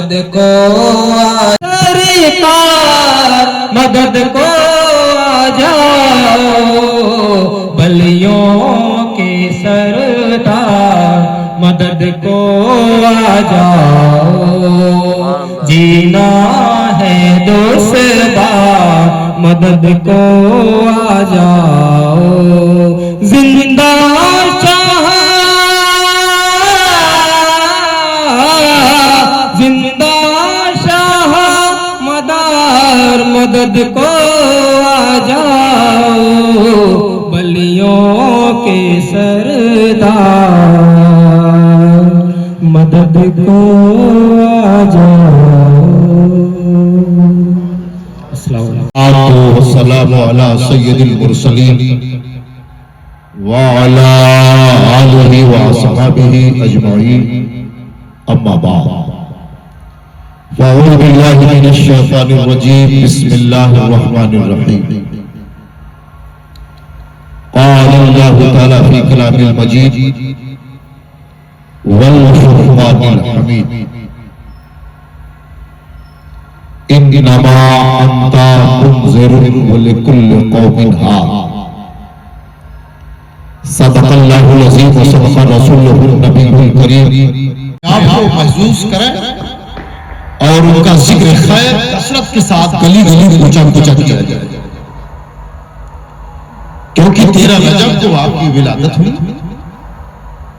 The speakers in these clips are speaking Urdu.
مدد کو سرکار مدد کو آ جاؤ بلیوں کے سردار مدد کو آ جاؤ جینا ہے دوسرا مدد کو آ جاؤ زندہ شاہ زندہ شاہ مدار مدد کو آ جاؤ بلیوں کے سردار مدد کو آ جاؤ والسلام علی سید المرسلین وعلی آلہ واصحابہ اجمعین اما بعد فاعوذ باللہ من الشیطان الرجیم بسم اللہ الرحمن الرحیم قال اللہ تعالی فی کلام المجید والفرقان الحمید انما انت منذر ولکل قوم ہاد صدق اللہ العظیم وصدق رسولہ النبی الکریم آپ کو محسوس کریں اور ان کا ذکر خیر کثرت کے ساتھ گلی گلی پوچھا پوچھا کیا جائے کیونکہ 13 رجب کو آپ کی ولادت ہوئی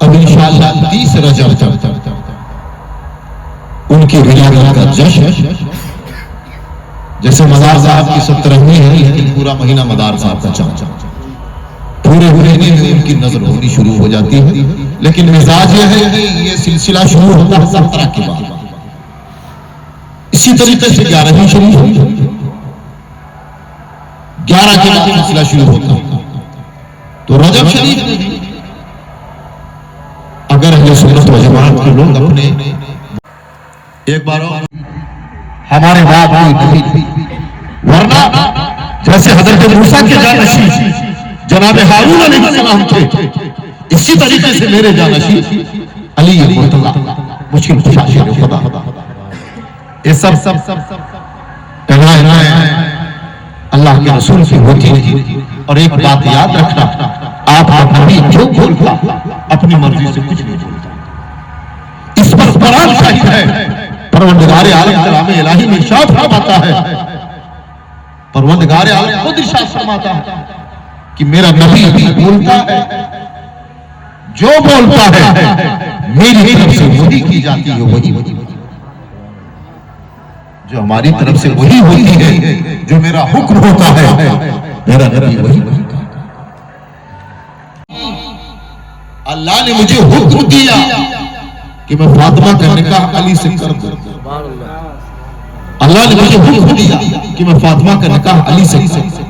اب انشاءاللہ 30 رجب تک ان کی ولادت کا جشن جیسے مدار صاحب کی 17ویں ہے لیکن پورا مہینہ مدار صاحب کا چاہتا پورے مہینے میں ان کی نظر ہونی شروع ہو جاتی ہے لیکن مزاج یہ ہے کہ یہ سلسلہ شروع ہوتا ہے 17 کے بعد اسی طریقے سے 11ویں شروع ہوئی 11 کے بعد سلسلہ شروع ہوتا ہے تو رجب شریف اگر اہل سنت و جماعت کے لوگ اپنے ایک بار ہمارے باپ کوئی نبی تھی ورنہ جیسے حضرت موسیٰ کے جانشین جناب ہارون علیہ السلام تھے اسی طریقے سے میرے جانشین علی مرتضی مشکل کشا شیر خدا یہ سب عنایتیں اللہ کے رسول کی ہوتی ہیں اور ایک بات یاد رکھنا آپ نبی جو بولتا اپنی مرضی سے کچھ نہیں بولتا اس پر قرآن شاہد ہے پروردگار عالم کلام الہی میں ارشاد فرماتا ہے پروردگار عالم خود ارشاد فرماتا ہے کہ میرا نبی بھی بولتا ہے جو بولتا ہے میری طرف سے وہی کی جاتی ہے وہی جو ہماری طرف سے وہی ہوتی ہے جو میرا حکم ہوتا ہے میرا نبی وہی اللہ نے مجھے حکم دیا کہ میں فاطمہ کا نکاح علی سے کر دوں اللہ نے مجھے حکم دیا کہ میں فاطمہ کا نکاح علی سے کر دوں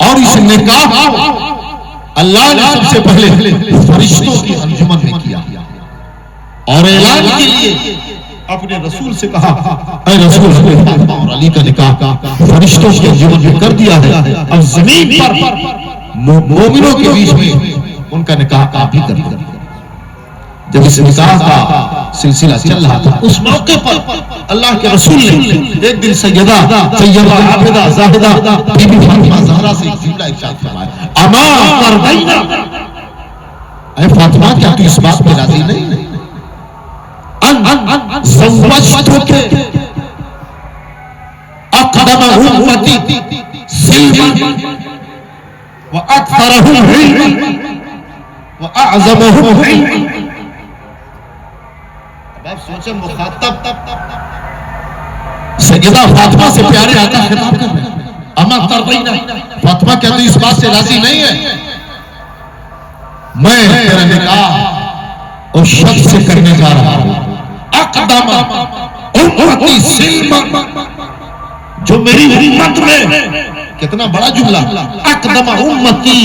اور اس نکاح اللہ نے سب سے پہلے فرشتوں کی انجمن میں کیا اور اعلان کے لیے اپنے رسول سے کہا اے رسول فاطمہ اور علی کا نکاح فرشتوں کی انجمن میں کر دیا ہے اب زمین پر مومنوں کے بیچ میں ان کا نکاح آپ ہی کر دیا جب اس نکاح کا سلسلہ چل رہا تھا اس موقع پر اللہ کے رسول نے ایک دن سیدہ عابدہ زاہدہ بی بی فاطمہ زہرا سے ایک جملہ ارشاد فرمایا اما ترضینا اے فاطمہ کیا تو اس بات پہ راضی نہیں ان زوجتک اقدم امتی سلما واکثرهم علما واعظمهم علما اب سوچیں مخاطب سیدہ فاطمہ سے پیارے آقا خطاب کر رہے ہیں اما ترضینا فاطمہ کیا تو اس بات سے راضی نہیں ہے میں تیرا نکاح اس شخص سے کرنے جا رہا ہوں اقدم امتی سلما جو میری امت میں کتنا بڑا جملہ اقدم امتی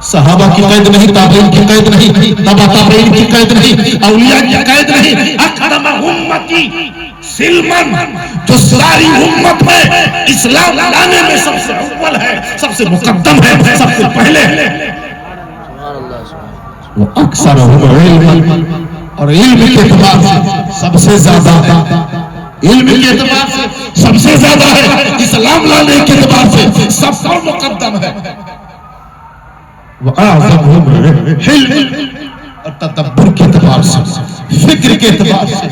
صحابہ کی قید نہیں تابعین کی قید نہیں تبع تابعین کی قید نہیں اولیاء کی قید نہیں اقدم امتی سلمن جو ساری امت میں اسلام لانے میں سب سے اول ہے سب سے مقدم ہے سب سے پہلے ہے وہ اکثر علم اور علم کے اعتبار سے سب سے زیادہ علم کے اعتبار سے سب سے زیادہ ہے، اسلام لانے کے اعتبار سے سب پر مقدم ہے، وَأَعْظَمُهُمْ حِلْمًا، اور تدبر کے اعتبار سے، فکر کے اعتبار سے،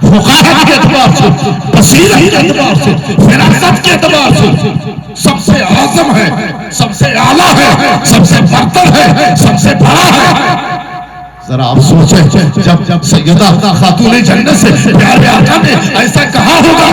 فقاہت کے اعتبار سے، بصیرت کے اعتبار سے، فراست کے اعتبار سے سب سے اعظم ہے، سب سے اعلیٰ ہے، سب سے برتر ہے، سب سے بڑا ہے۔ ذرا آپ سوچیں، جب سیدہ خاتون جنت سے پیارے آقا نے ایسا کہا ہوگا،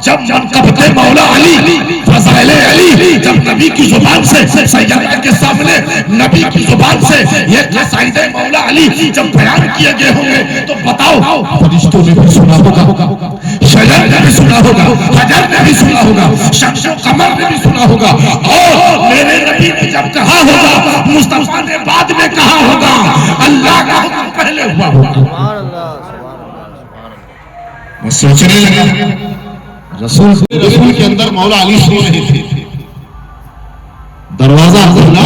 جب منقبت مولا علی، فضائل علی، جب نبی کی زبان سے سیدہ کے سامنے نبی کی زبان سے یہ قصائد مولا علی جب بیان کیے گئے ہوں گے تو بتاؤ، فرشتوں نے بھی سنا ہوگا، شجر نے بھی سنا ہوگا، حجر نے بھی سنا ہوگا، شمس و قمر نے بھی سنا ہوگا، اور میرے نبی نے جب کہا ہوگا، مصطفیٰ نے بعد میں کہا ہوگا، اللہ کا حکم پہلے ہوا ہوگا۔ میں سوچنے لگا، رسول کے اندر مولا علی سو رہے تھے، دروازہ کھلا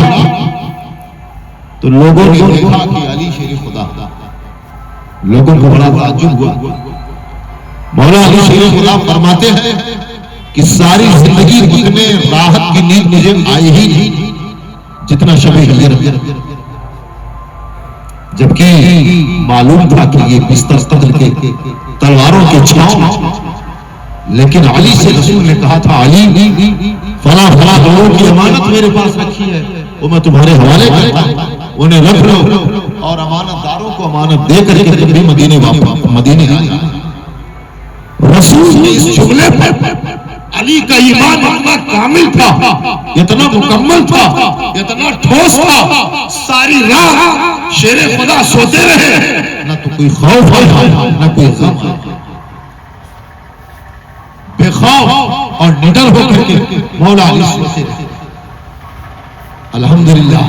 تو لوگوں نے دیکھا کہ علی شیر خدا، لوگوں کو بڑا تعجب ہوا۔ مولا علی شیر خدا فرماتے ہیں کہ ساری زندگی اتنے راحت کی نیند مجھے آئی ہی نہیں جتنا شب ہجرت، جبکہ معلوم تھا کہ یہ بستر قتل کے تلواروں کے چھاؤں، لیکن علی سے رسول نے کہا تھا، علی فلاں فلاں لوگوں کی امانت میرے پاس رکھی ہے، وہ میں تمہارے حوالے کرتا ہوں، انہیں رکھ لو، اور امانت داروں کو امانت دے کر کے تم بھی مدینے آ جانا۔ رسول نے اس جملے پر علی کا ایمان اتنا کامل تھا، اتنا مکمل تھا، اتنا ٹھوس تھا، ساری رات شیر خدا سوتے رہے، نہ تو کوئی خوف آیا نہ کوئی غم آیا، بے خوف اور نڈر ہو کر کے مولا علی سوتے رہے۔ الحمدللہ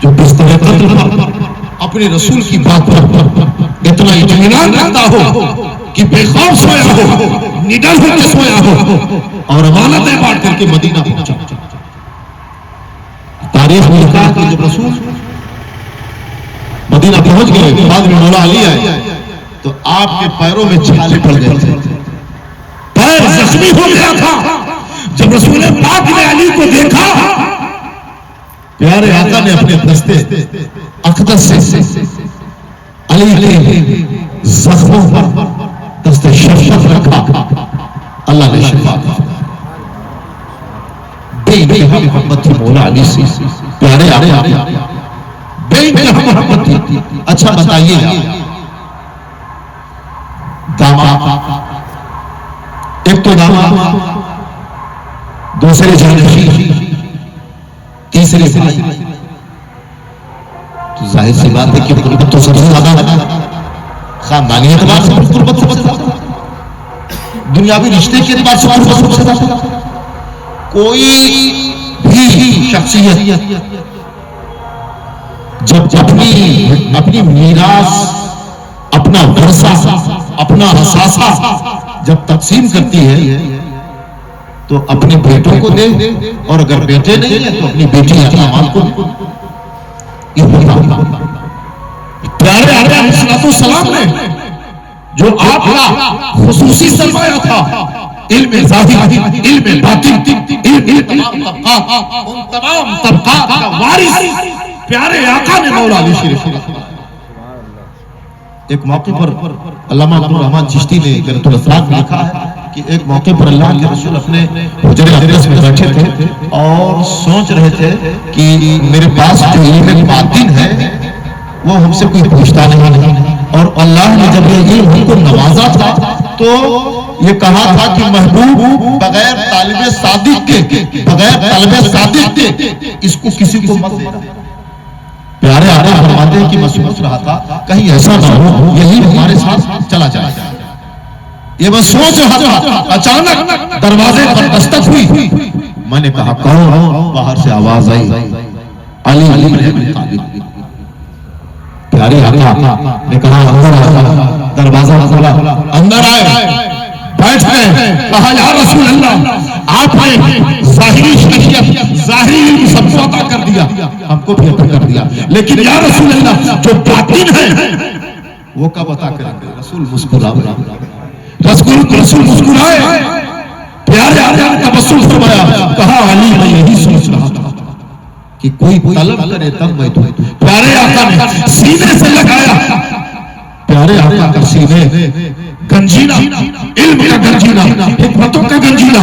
جو بستر قتل پر اپنے رسول کی بات پر اتنا اطمینان رکھتا ہو کہ بے خوف سویا ہو، نڈر ہو کے سویا ہو، اور امانتیں بانٹ کر کے مدینہ پہنچا۔ تاریخ میں لکھا کہ جب رسول مدینہ پہنچ گئے، بعد میں مولا علی آئے تو آپ کے پیروں میں چھالے پڑ گئے تھے، پیر زخمی ہو گیا تھا۔ جب رسول پاک نے علی کو دیکھا، پیارے آقا نے اپنے دستے اقدس سے علی کے زخموں پر دستے شفقت رکھا، اللہ نے شفا دی۔ بے انتہا محبت تھی مولا علی سے، پیارے آقا بے انتہا محبت تھی۔ اچھا بتائیے داماد، ایک تو داماد، دوسرے جانشین، تیسری بھائی، تو ظاہر سی بات ہے کہ قربت تو سب سے زیادہ ہے، خاندانی اعتبار سے قربت سب سے زیادہ، دنیاوی رشتے کے اعتبار سے قربت سب سے زیادہ۔ کوئی بھی شخصیت جب اپنی میراث، اپنا ورثہ، اپنا اثاثہ جب تقسیم کرتی ہے تو اپنے بیٹوں کو دے، اور اگر بیٹے نہیں ہیں تو اپنی بیٹی اعمال کو دے۔ پیارے آقا علیہ السلام نے جو آپ کا خصوصی سرمایہ تھا، علم ظاہر، علم باطن، علم تمام طبقات، ان تمام طبقات کا وارث پیارے آقا نے مولا علی شیر خدا۔ ایک موقع پر علامہ عبد الرحمن چشتی نے غنیۃ الاسرار میں لکھا ہے کہ ایک موقع پر اللہ کے رسول اپنے حجرے اقدس میں بیٹھے تھے اور سوچ رہے تھے کہ میرے پاس جو علم باطن ہے وہ ہم سے کوئی پوچھتا نہیں، اور اللہ نے جب یہ علم ہم کو نوازا تھا تو یہ کہا تھا کہ محبوب بغیر طالب صادق کے اس کو کسی کو مت دینا۔ پیارے آقا فرماتے ہیں کہ میں سوچ رہا تھا کہیں ایسا نہ ہو یہی ہمارے ساتھ چلا جائے، یہ میں سوچ رہا تھا، اچانک دروازے پر دستک ہوئی، میں نے کہا کون؟ باہر سے آواز آئی، علی بن ابی طالب۔ پیارے آقا نے کہا اندر آ، دروازہ کھولا، اندر آئے، بیٹھ گئے، کہا یا رسول اللہ آپ نے ظاہری شخصیت، ظاہری علم سب کو عطا کر دیا، ہم کو بھی عطا کر دیا، لیکن یا رسول اللہ جو باطن ہے وہ کب عطا کریں گے؟ رسول مسکرائے، رسول مسکرائے، پیارے آقا نے تبسم فرمایا، کہا علی میں یہی سوچ رہا تھا کہ کوئی طلب کرے تب میں دوں۔ پیارے آقا نے سینے سے لگایا، پیارے آقا کا سینے گنجینہ، علم کا گنجینہ، حکمتوں کا گنجینہ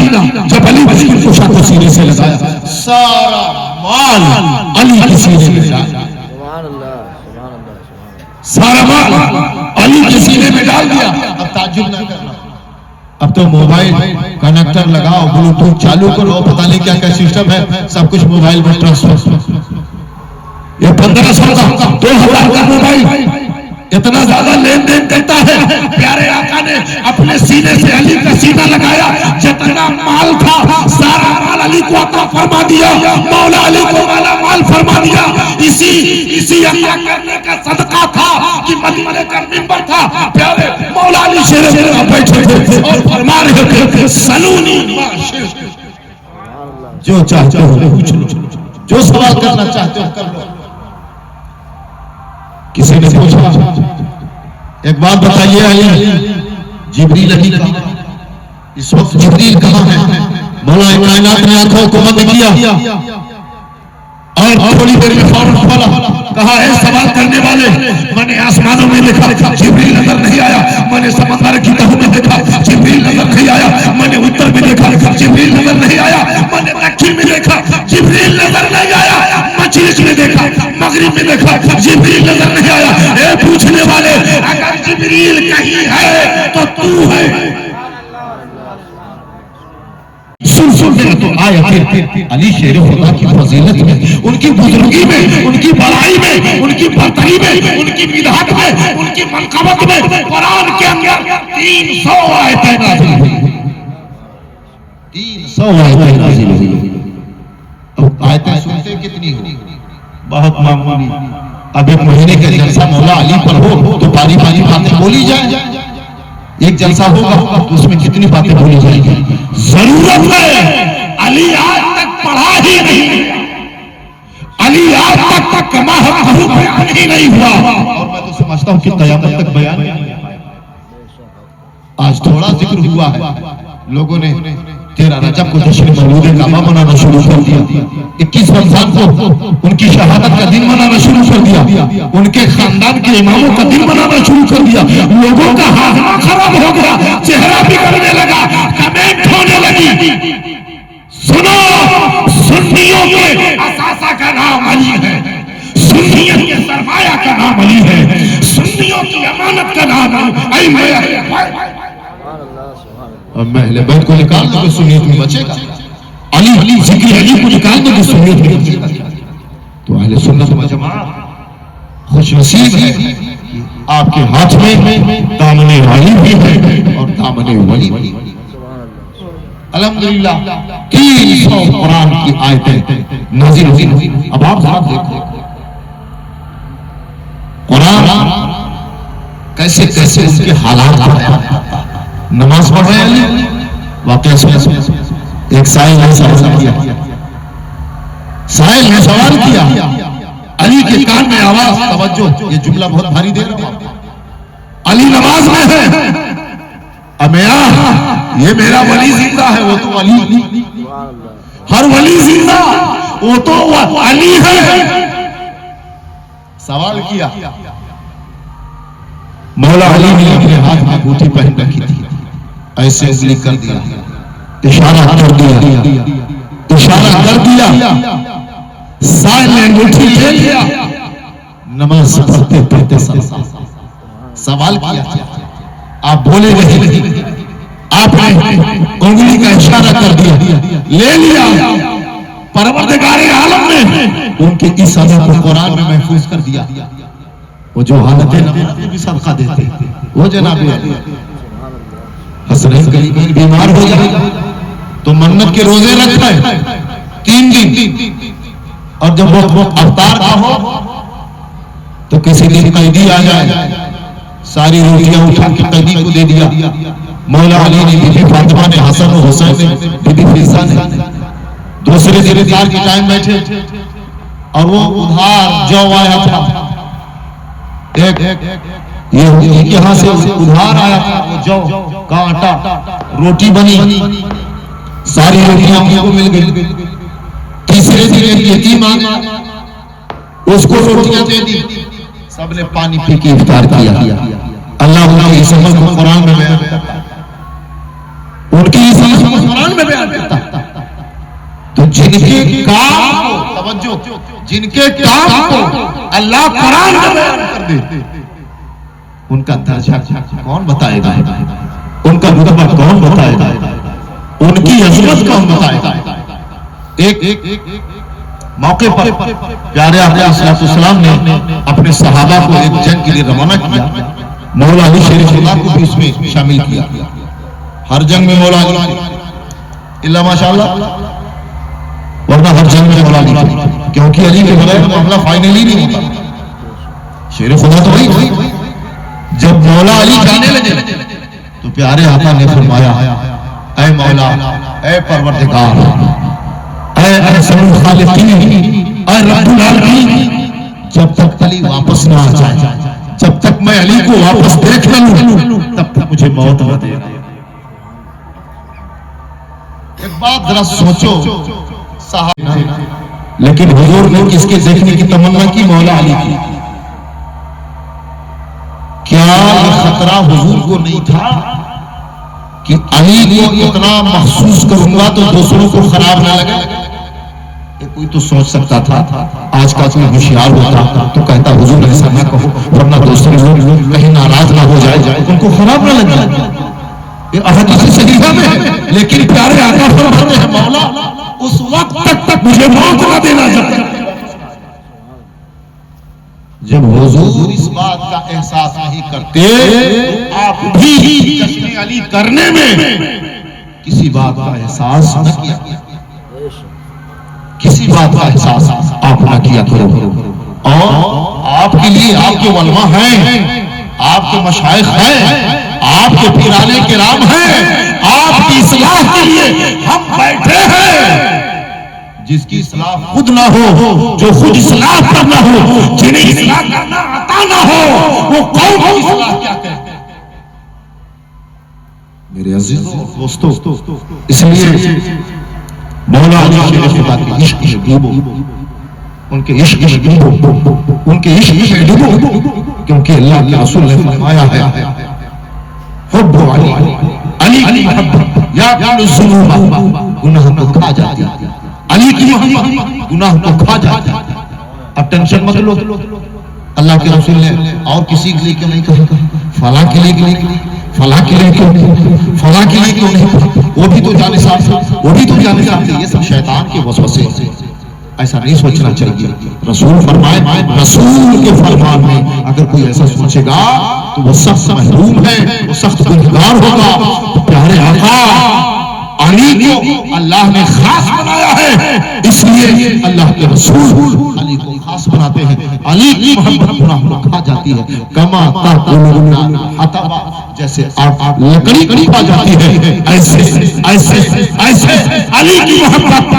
جب علی مشکل کشا کو سینے سے لگایا، سارا مال علی کے سینے میں ڈال دیا، سارا مال علی کے سینے میں ڈال دیا۔ اب تعجب نہ کرنا، اب تو موبائل کنیکٹر لگاؤ، بلوٹوتھ چالو کرو، پتہ نہیں کیا کیا سسٹم ہے، سب کچھ موبائل میں ٹرانسفر۔ یہ 1500 کا 2000 کا موبائل اتنا زیادہ لین دین کرتا ہے۔ پیارے آقا نے اپنے سینے سے علی کا سینہ لگایا، جتنا مال تھا سارا مال علی کو عطا فرما دیا، مولا علی کو مالا مال فرما دیا۔ اسی عطا کرنے کا صدقہ تھا کہ مدینے کا منبر تھا، پیارے مولا علی شیر بیٹھے تھے اور فرما رہے تھے، سلونی ما شئتم، جو چاہتے ہو پوچھ لو، جو سوال کرنا چاہتے ہو کر لو۔ کسی نے پوچھا، ایک بات بتائیے علی، جبریل علی کہاں؟ اس وقت جبریل کہاں ہے؟ مولا کائنات نے آنکھوں کو بند کیا اور تھوڑی دیر میں فوراً کھولا، کہا اے سوال کرنے والے، میں نے آسمانوں میں دیکھا جبریل نظر نہیں آیا، میں نے سمندر کی تہوں میں دیکھا جبریل نظر نہیں آیا، میں نے اتر میں دیکھا جبریل نظر نہیں آیا، میں نے دکن میں دیکھا جبریل نظر نہیں آیا، مشرق میں دیکھا مغرب میں دیکھا جبریل نظر نہیں آیا۔ اے پوچھنے والے، اگر جبریل کہیں ہے تو تو ہے۔ سن تو آئے تھے علی شیر خدا کی فضیلت میں، ان کی بزرگی میں، ان کی بڑائی میں، ان کی برتری میں، ان کی مدحت میں، ان کی منقبت میں قرآن کے اندر 300 آیتیں نازل ہوئی، 300 آیتیں نازل ہوئی۔ اب آیتیں سنتے کتنی ہوئی؟ بہت معمولی۔ اب ایک مہینے کا جلسہ مولا علی پر ہو تو باری باری باتیں بولی جائیں، ایک جلسہ ہوگا تو اس میں کتنی باتیں بولی جائیں گی؟ ضرورت ہے، علی آج تک پڑھا ہی نہیں، علی آج تک کما بیان ہی نہیں ہوا، اور میں تو سمجھتا ہوں کہ قیامت تک بیان نہیں ہوا۔ آج تھوڑا ذکر ہوا ہے، لوگوں نے 13 رجب کو جشن مولود کعبہ منانا شروع کر دیا، 21 رمضان کو ان کی شہادت کا دن منانا شروع کر دیا، ان کے خاندان کے اماموں کا دن منانا شروع کر دیا، لوگوں کا ہاضمہ خراب ہو گیا، چہرہ بگڑنے لگا، کمنٹ ہونے لگی۔ سنو، سنیوں کے اساسہ کا نام علی ہے، سنیوں کے سرمایہ کا نام علی ہے، سنیوں کی امانت کا نام علی ہے۔ اب میں اہل بیت کو نکال دوں تو سنیت میں بچے گا، علی ذکر علی کو نکال دوں تو سنیت میں بچے گا۔ تو اہل سنت و جماعت خوش نصیب ہے، آپ کے ہاتھ میں دامن علی بھی ہے اور دامن ولی بھی۔ الحمدللہ 300 قرآن کی آیتیں نازل ہوئی۔ اب آپ ذرا دیکھو قرآن کیسے کیسے اس کے حالات بیان کرتا ہے۔ نماز پڑھ رہے ہیں علی، واقعہ سن، ایک سائل نے سوال کیا، سائل نے سوال کیا، علی کے کان میں آواز، توجہ یہ جملہ بہت بھاری دے رہا ہوں، علی نماز میں ہے، امیاں یہ میرا ولی زندہ ہے، وہ تو ولی، ہر ولی زندہ، وہ تو علی ہے۔ سوال کیا، مولا علی نے اپنے ہاتھ میں انگوٹھی پہن رکھی تھی، ایسے انگلی کر دیا، اشارہ کر دیا، اشارہ کر دیا، سائل نے انگوٹھی لے لیا، نماز پڑھتے پڑھتے سوال کیا، آپ بولے نہیں، آپ نے انگلی کا اشارہ کر دیا، لے لیا، پروردگار عالم نے ان کے اس عمل کو قرآن میں محفوظ کر دیا۔ وہ جو حالت نماز بھی صدقہ دیتے، وہ جناب حسنین کہیں بیمار ہو جائے تو منت کے روزے رکھتا ہے 3 دن، اور جب وہ افطار کا ہو تو کسی دن قیدی آ جائے، ساری روٹیاں اٹھا کے قیدی کو دے دیا۔ مولا علی نے، بی بی فاطمہ نے، حسن و حسین نے، بی بی فیضہ نے دوسرے دن افطار کے ٹائم بیٹھے اور وہ ادھار جو آیا تھا، ایک یہ کے یہاں سے ادھار آیا تھا، وہ جو کا آٹا، روٹی بنی، ساری روٹیاں ان کو مل گئی۔ تیسرے دن ایک یتیم آ گیا، اس کو روٹیاں دے دی، سب نے پانی پی کے افطار کیا۔ اللہ کی اس عمل کو قرآن میں بیان کرتا ہے، ان کی اس عمل کو قرآن میں بیان کرتا ہے۔ تو جن کے کام کو، توجہ، جن کے کام کو اللہ قرآن میں بیان کر دے، ان کا درجہ کون بتائے گا؟ ان کا رتبہ کون بتائے گا؟ ان کی عظمت کون بتائے گا؟ ایک موقع پر پیارے آقا علیہ السلام نے اپنے صحابہ کو ایک جنگ کے لیے روانہ کیا، مولا علی شیر خدا کو بھی اس میں شامل کیا۔ ہر جنگ میں مولا علی اللہ ماشاءاللہ، ورنہ ہر جنگ میں مولا علی، کیونکہ علی کے بغیر معاملہ فائنل ہی نہیں ہوتا۔ شیر خدا تو وہی، جب مولا علی جانے لگے تو پیارے آقا نے فرمایا، اے مولا، اے پروردگار، اے احسن الخالقین، اے رب العالمین، جب تک علی واپس نہ آ جائے، جب تک میں علی کو واپس دیکھ نہ لوں، تب تک مجھے موت نہ دینا۔ ایک بات ذرا سوچو صاحب، لیکن حضور نے کس کے دیکھنے کی تمنا کی؟ مولا علی کی۔ کیا یہ خطرہ حضور کو نہیں تھا کہ علی کو اتنا محسوس کروں گا تو دوسروں کو خراب نہ لگے؟ کوئی تو سوچ سکتا تھا، آج کا کوئی ہوشیار ہوتا تو کہتا حضور ایسا نہ کہو ورنہ دوسرے لوگ کہیں ناراض نہ ہو جائے، ان کو خراب نہ لگ جائے۔ یہ احادیث صحیحہ میں ہے، لیکن پیارے آقا فرماتے ہیں مولا اس وقت تک مجھے موت نہ دینا چاہتا۔ جب حضور اس بات کا احساس نہیں کرتے تو آپ بھی جشن علی کرنے میں کسی بات کا احساس نہ کیا، کسی بات کا احساس آپ نہ کیا کرو۔ اور آپ کے لیے آپ کے علماء ہیں، آپ کے مشائخ ہیں، آپ کے پیرانے کرام ہیں، آپ کی اصلاح کے لیے ہم بیٹھے ہیں۔ جس کی اصلاح خود نہ ہو، جو خود اصلاح کرنا ہو، جنہیں اصلاح کرنا عطا نہ ہو، وہ قوم کی اصلاح کیا کرتے ہیں؟ میرے عزیز دوستو، اس لیے مولا علی شیر خدا کے عشق میں ڈوبو، ان کے عشق میں ڈوبو، ان کے عشق میں ڈوبو، کیونکہ اللہ کے رسول نے فرمایا ہے حب علی، علی کی محبت یا کل الذنوب، گناہ کو کھا جاتی ہے۔ علی کی محبت گناہ کو کھا جاتی ہے۔ اب ٹینشن مت لو، اللہ کے رسول نے اور کسی کے لیے کیوں نہیں کہا؟ فلاں کے لیے کیوں نہیں؟ فلاں کے لیے کیوں نہیں؟ فلاں کے لیے کیوں نہیں؟ وہ بھی تو جانے ساتھ، وہ بھی تو جانے ساتھ۔ یہ سب شیطان کے وسوسے، ایسا نہیں سوچنا چاہیے۔ رسول فرمائے، رسول کے فرمان میں اگر کوئی ایسا سوچے گا تو وہ سخت محروم ہے، وہ سخت گنہگار ہوگا۔ پیارے آقا علی کو اللہ نے خاص بنایا ہے، اس لیے اللہ کے رسول علی کو خاص بناتے ہیں۔ علی کی محبت گناہ کو کھا جاتی ہے، کما تاکلون حطبا، جیسے آگ لکڑی کھا جاتی ہے، ایسے ایسے ایسے علی کی محبت